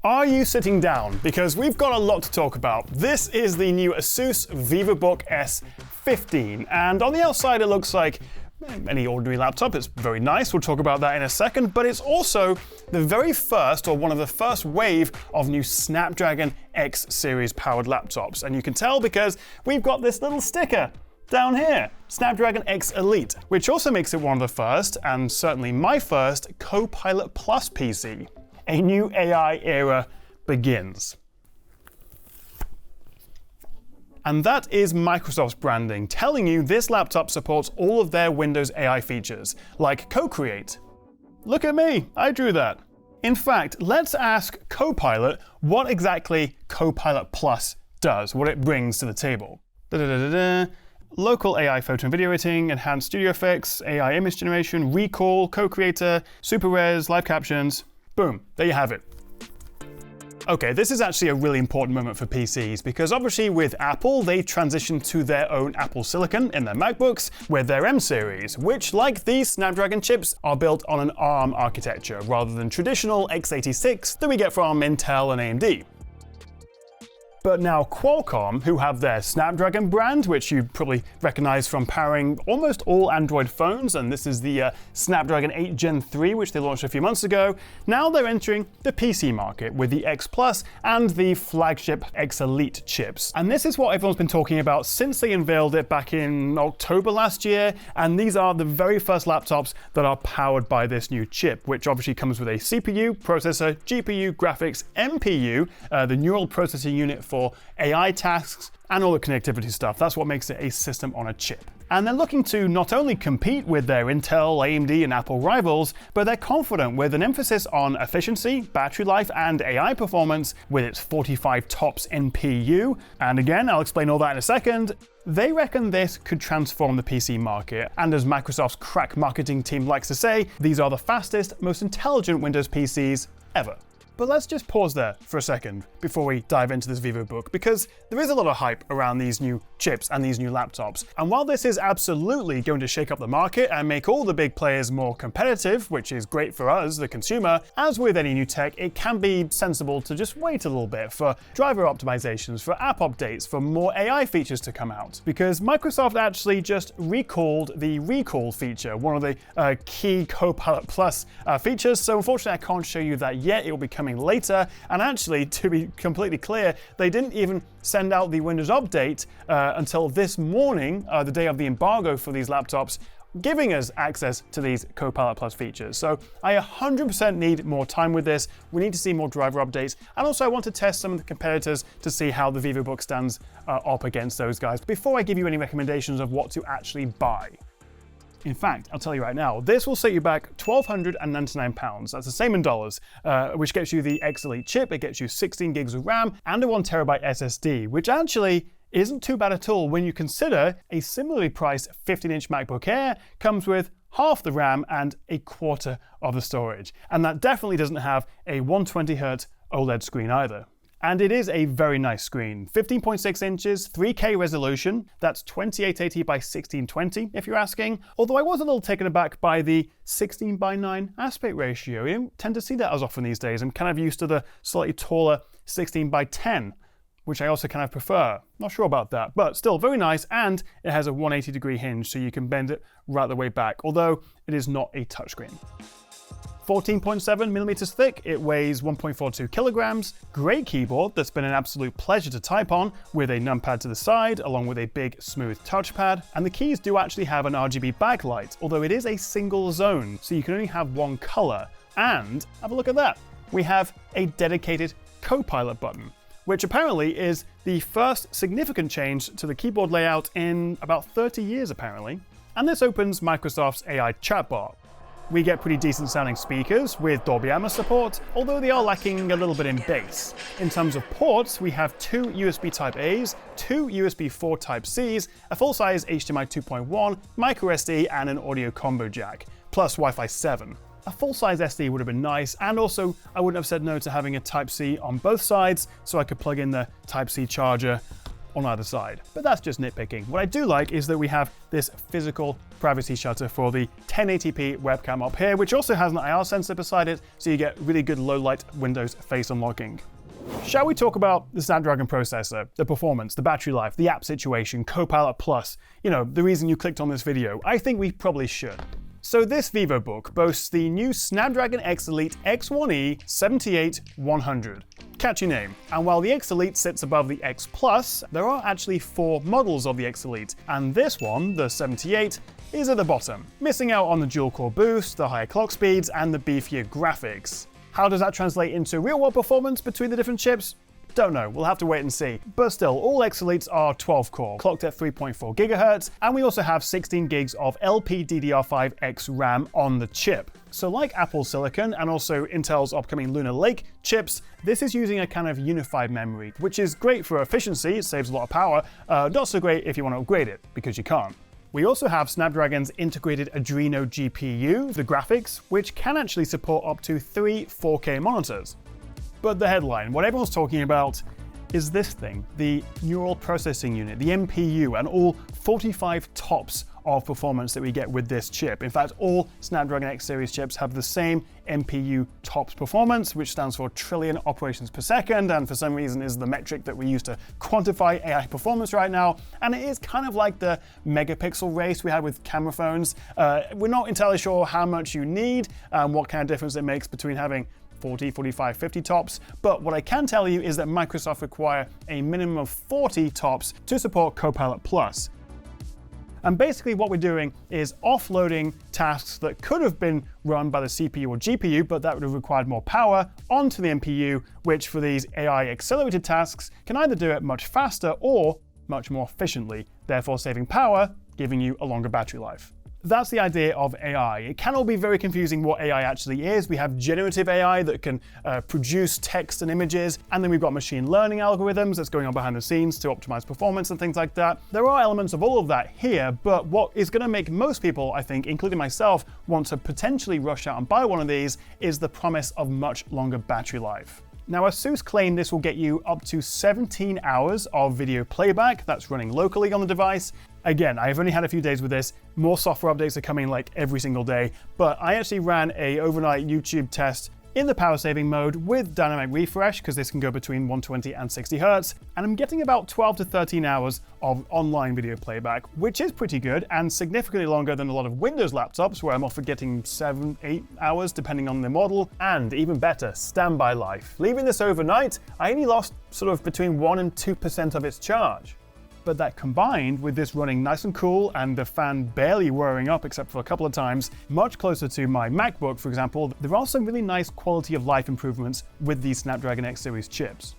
Are you sitting down? Because we've got a lot to talk about. This is the new Asus VivoBook S15, and on the outside it looks like any ordinary laptop. It's very nice, we'll talk about that in a second, but it's also the very first, or one of the first wave of new Snapdragon X series powered laptops. And you can tell because we've got this little sticker down here, Snapdragon X Elite, which also makes it one of the first, and certainly my first, Copilot Plus PC. A new AI era begins. And that is Microsoft's branding, telling you this laptop supports all of their Windows AI features, like Co-Create. Look at me, I drew that. In fact, let's ask Copilot what exactly Copilot Plus does, what it brings to the table. Local AI photo and video editing, enhanced studio effects, AI image generation, recall, co-creator, super res, live captions. Boom, there you have it. Okay, this is actually a really important moment for PCs because obviously with Apple, they transitioned to their own Apple Silicon in their MacBooks with their M series, which, like these Snapdragon chips, are built on an ARM architecture rather than traditional x86 that we get from Intel and AMD. But now Qualcomm, who have their Snapdragon brand, which you probably recognize from powering almost all Android phones, and this is the Snapdragon 8 Gen 3, which they launched a few months ago, now they're entering the PC market with the X Plus and the flagship X Elite chips. And this is what everyone's been talking about since they unveiled it back in October last year, and these are the very first laptops that are powered by this new chip, which obviously comes with a CPU, processor, GPU, graphics, NPU, the neural processing unit for AI tasks, and all the connectivity stuff. That's what makes it a system on a chip. And they're looking to not only compete with their Intel, AMD, and Apple rivals, but they're confident with an emphasis on efficiency, battery life, and AI performance with its 45 TOPS NPU. And again, I'll explain all that in a second. They reckon this could transform the PC market, and as Microsoft's crack marketing team likes to say, these are the fastest, most intelligent Windows PCs ever. But let's just pause there for a second before we dive into this VivoBook, because there is a lot of hype around these new chips and these new laptops. And while this is absolutely going to shake up the market and make all the big players more competitive, which is great for us, the consumer, as with any new tech, it can be sensible to just wait a little bit for driver optimizations, for app updates, for more AI features to come out. Because Microsoft actually just recalled the recall feature, one of the key Copilot Plus features. So unfortunately, I can't show you that yet. It will be coming later. And actually, to be completely clear, they didn't even send out the Windows update until this morning, the day of the embargo for these laptops, giving us access to these Copilot Plus features. So I 100% need more time with this. We need to see more driver updates. And also I want to test some of the competitors to see how the VivoBook stands up against those guys before I give you any recommendations of what to actually buy. In fact, I'll tell you right now, this will set you back £1,299. That's the same in dollars, which gets you the X Elite chip. It gets you 16 gigs of RAM and a 1TB SSD, which actually isn't too bad at all when you consider a similarly priced 15-inch MacBook Air comes with half the RAM and a quarter of the storage. And that definitely doesn't have a 120Hz OLED screen either. And it is a very nice screen. 15.6 inches, 3K resolution. That's 2880 by 1620, if you're asking. Although I was a little taken aback by the 16:9 aspect ratio. You don't tend to see that as often these days. I'm kind of used to the slightly taller 16:10, which I also kind of prefer. Not sure about that, but still very nice. And it has a 180-degree hinge, so you can bend it right the way back, although it is not a touchscreen. 14.7mm thick, it weighs 1.42 kilograms. Great keyboard that's been an absolute pleasure to type on, with a numpad to the side, along with a big smooth touchpad. And the keys do actually have an RGB backlight, although it is a single zone, so you can only have one color. And have a look at that. We have a dedicated Copilot button, which apparently is the first significant change to the keyboard layout in about 30 years apparently. And this opens Microsoft's AI chatbot. We get pretty decent sounding speakers with Dolby Atmos support, although they are lacking a little bit in bass. In terms of ports, we have two USB Type-A's, two USB 4 Type-C's, a full-size HDMI 2.1, microSD, and an audio combo jack, plus Wi-Fi 7. A full-size SD would have been nice, and also I wouldn't have said no to having a Type-C on both sides, so I could plug in the Type-C charger on either side. But that's just nitpicking. What I do like is that we have this physical privacy shutter for the 1080p webcam up here, which also has an IR sensor beside it, so you get really good low light Windows face unlocking. Shall we talk about the Snapdragon processor, the performance, the battery life, the app situation, Copilot Plus, the reason you clicked on this video? I think we probably should. So this VivoBook boasts the new Snapdragon X Elite X1E 78-100. Catchy name. And while the X Elite sits above the X Plus, there are actually 4 models of the X Elite, and this one, the 78, is at the bottom, missing out on the dual-core boost, the higher clock speeds, and the beefier graphics. How does that translate into real-world performance between the different chips? Don't know, we'll have to wait and see. But still, all X Elites are 12-core, clocked at 3.4 GHz, and we also have 16 gigs of LPDDR5X RAM on the chip. So like Apple's Silicon and also Intel's upcoming Lunar Lake chips, this is using a kind of unified memory, which is great for efficiency, it saves a lot of power, not so great if you want to upgrade it, because you can't. We also have Snapdragon's integrated Adreno GPU, the graphics, which can actually support up to 3 4K monitors. But the headline, what everyone's talking about, is this thing, the Neural Processing Unit, the NPU, and all 45 TOPS of performance that we get with this chip. In fact, all Snapdragon X series chips have the same NPU TOPS performance, which stands for trillion operations per second, and for some reason is the metric that we use to quantify AI performance right now. And it is kind of like the megapixel race we had with camera phones. We're not entirely sure how much you need, what kind of difference it makes between having 40, 45, 50 TOPS, but what I can tell you is that Microsoft require a minimum of 40 TOPS to support Copilot Plus. And basically what we're doing is offloading tasks that could have been run by the CPU or GPU, but that would have required more power, onto the NPU, which for these AI accelerated tasks can either do it much faster or much more efficiently, therefore saving power, giving you a longer battery life. That's the idea of AI. It can all be very confusing what AI actually is. We have generative AI that can produce text and images, and then we've got machine learning algorithms that's going on behind the scenes to optimize performance and things like that. There are elements of all of that here, but what is going to make most people, I think, including myself, want to potentially rush out and buy one of these is the promise of much longer battery life. Now, ASUS claim this will get you up to 17 hours of video playback that's running locally on the device. Again, I've only had a few days with this. More software updates are coming like every single day, but I actually ran an overnight YouTube test in the power saving mode with dynamic refresh, because this can go between 120 and 60 Hz, and I'm getting about 12 to 13 hours of online video playback, which is pretty good and significantly longer than a lot of Windows laptops, where I'm often getting 7, 8 hours depending on the model, and even better, standby life. Leaving this overnight, I only lost sort of between 1 and 2% of its charge. But that combined with this running nice and cool and the fan barely whirring up except for a couple of times, much closer to my MacBook, for example, there are some really nice quality of life improvements with these Snapdragon X series chips.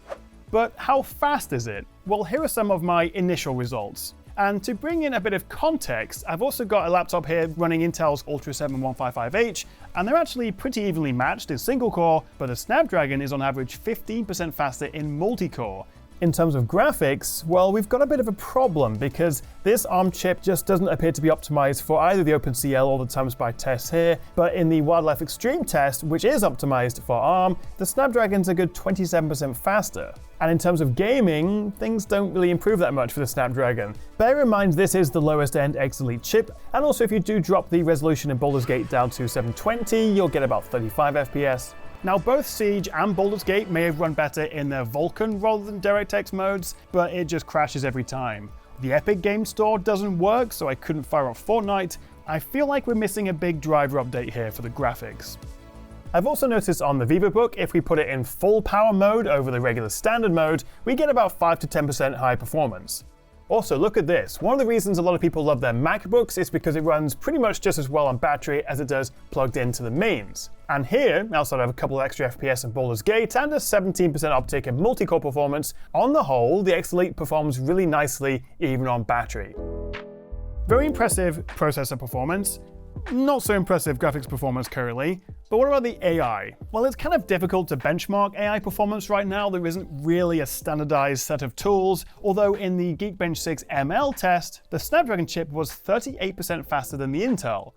But how fast is it? Well, here are some of my initial results. And to bring in a bit of context, I've also got a laptop here running Intel's Ultra 7 155H, and they're actually pretty evenly matched in single core, but the Snapdragon is on average 15% faster in multi-core. In terms of graphics, well, we've got a bit of a problem because this ARM chip just doesn't appear to be optimized for either the OpenCL or the TimesPy test here, but in the Wildlife Extreme test, which is optimized for ARM, the Snapdragon's a good 27% faster. And in terms of gaming, things don't really improve that much for the Snapdragon. Bear in mind this is the lowest end X Elite chip, and also if you do drop the resolution in Baldur's Gate down to 720, you'll get about 35 FPS. Now, both Siege and Baldur's Gate may have run better in their Vulkan rather than DirectX modes, but it just crashes every time. The Epic Game Store doesn't work, so I couldn't fire up Fortnite. I feel like we're missing a big driver update here for the graphics. I've also noticed on the VivoBook, if we put it in full power mode over the regular standard mode, we get about 5 to 10% high performance. Also, look at this. One of the reasons a lot of people love their MacBooks is because it runs pretty much just as well on battery as it does plugged into the mains. And here, outside of a couple of extra FPS in Baldur's Gate and a 17% uptick in multi-core performance, on the whole, the X Elite performs really nicely even on battery. Very impressive processor performance. Not so impressive graphics performance currently, but what about the AI? Well, it's kind of difficult to benchmark AI performance right now. There isn't really a standardized set of tools, although in the Geekbench 6 ML test, the Snapdragon chip was 38% faster than the Intel.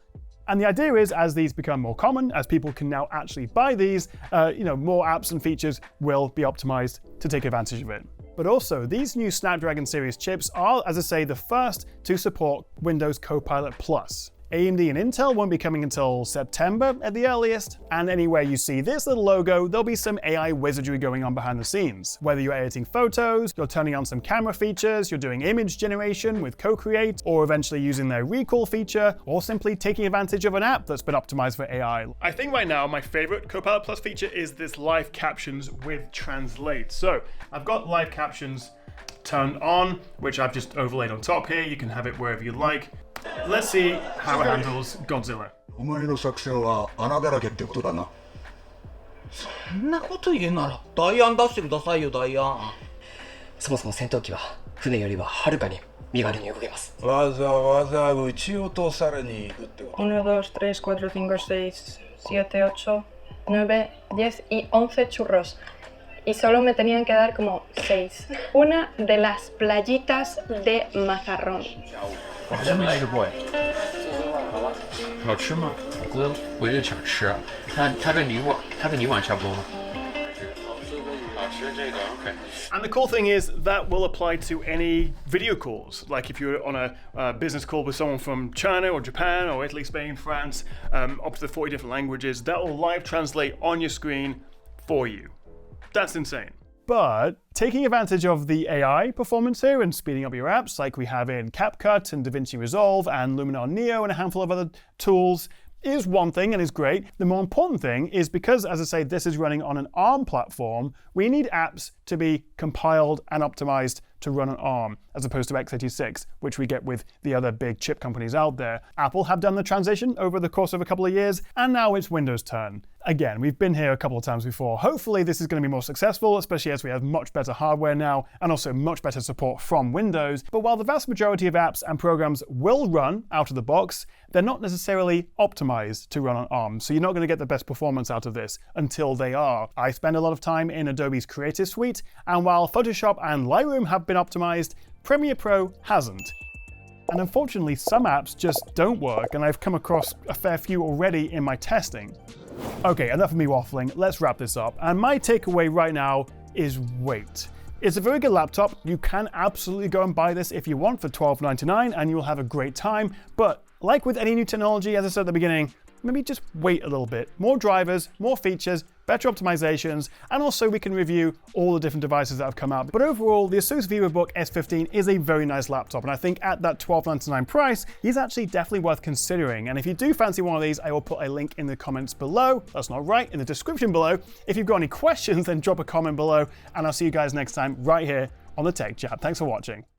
And the idea is, as these become more common, as people can now actually buy these, more apps and features will be optimized to take advantage of it. But also, these new Snapdragon series chips are, as I say, the first to support Windows Copilot Plus. AMD and Intel won't be coming until September at the earliest, and anywhere you see this little logo, there'll be some AI wizardry going on behind the scenes. Whether you're editing photos, you're turning on some camera features, you're doing image generation with Co-Create, or eventually using their recall feature, or simply taking advantage of an app that's been optimized for AI. I think right now my favorite Copilot Plus feature is this live captions with Translate. So I've got live captions turned on, which I've just overlaid on top here. You can have it wherever you like. Let's see how it handles Godzilla. お前の作戦は穴だらけってことだな。そんなこと言うなら代案出してくださいよ、代案。そもそも戦闘機は船よりははるかに身軽に動けます。わざわざ撃ち落とされに行くってこと。1, 2, 3, 4, 5, 6, 7, 8, 9, 10 y 11 churros. Y solo me tenían que dar como 6. Una de las playitas de mazarrón. 好吃吗？我就想吃。它跟你碗差不多吗？好吃这个 OK。 And the cool thing is that will apply to any video calls. Like if you're on a business call with someone from China or Japan or Italy, Spain, France, up to 40 different languages, that will live translate on your screen for you. That's insane. But taking advantage of the AI performance here and speeding up your apps like we have in CapCut and DaVinci Resolve and Luminar Neo and a handful of other tools is one thing and is great. The more important thing is because, as I say, this is running on an ARM platform, we need apps to be compiled and optimized to run on ARM, as opposed to x86, which we get with the other big chip companies out there. Apple have done the transition over the course of a couple of years, and now it's Windows' turn. Again, we've been here a couple of times before. Hopefully this is going to be more successful, especially as we have much better hardware now, and also much better support from Windows. But while the vast majority of apps and programs will run out of the box, they're not necessarily optimized to run on ARM, so you're not going to get the best performance out of this until they are. I spend a lot of time in Adobe's Creative Suite, and while Photoshop and Lightroom have been optimized, Premiere Pro hasn't. And unfortunately, some apps just don't work, and I've come across a fair few already in my testing. Okay, enough of me waffling, let's wrap this up. And my takeaway right now is wait. It's a very good laptop. You can absolutely go and buy this if you want for $12.99 and you'll have a great time. But like with any new technology, as I said at the beginning, maybe just wait a little bit. More drivers, more features, better optimizations, and also we can review all the different devices that have come out. But overall, the Asus VivoBook S15 is a very nice laptop, and I think at that $12.99 price, he's actually definitely worth considering. And if you do fancy one of these, I will put a link in the comments below. That's not right, in the description below. If you've got any questions, then drop a comment below, and I'll see you guys next time right here on the Tech Chat. Thanks for watching.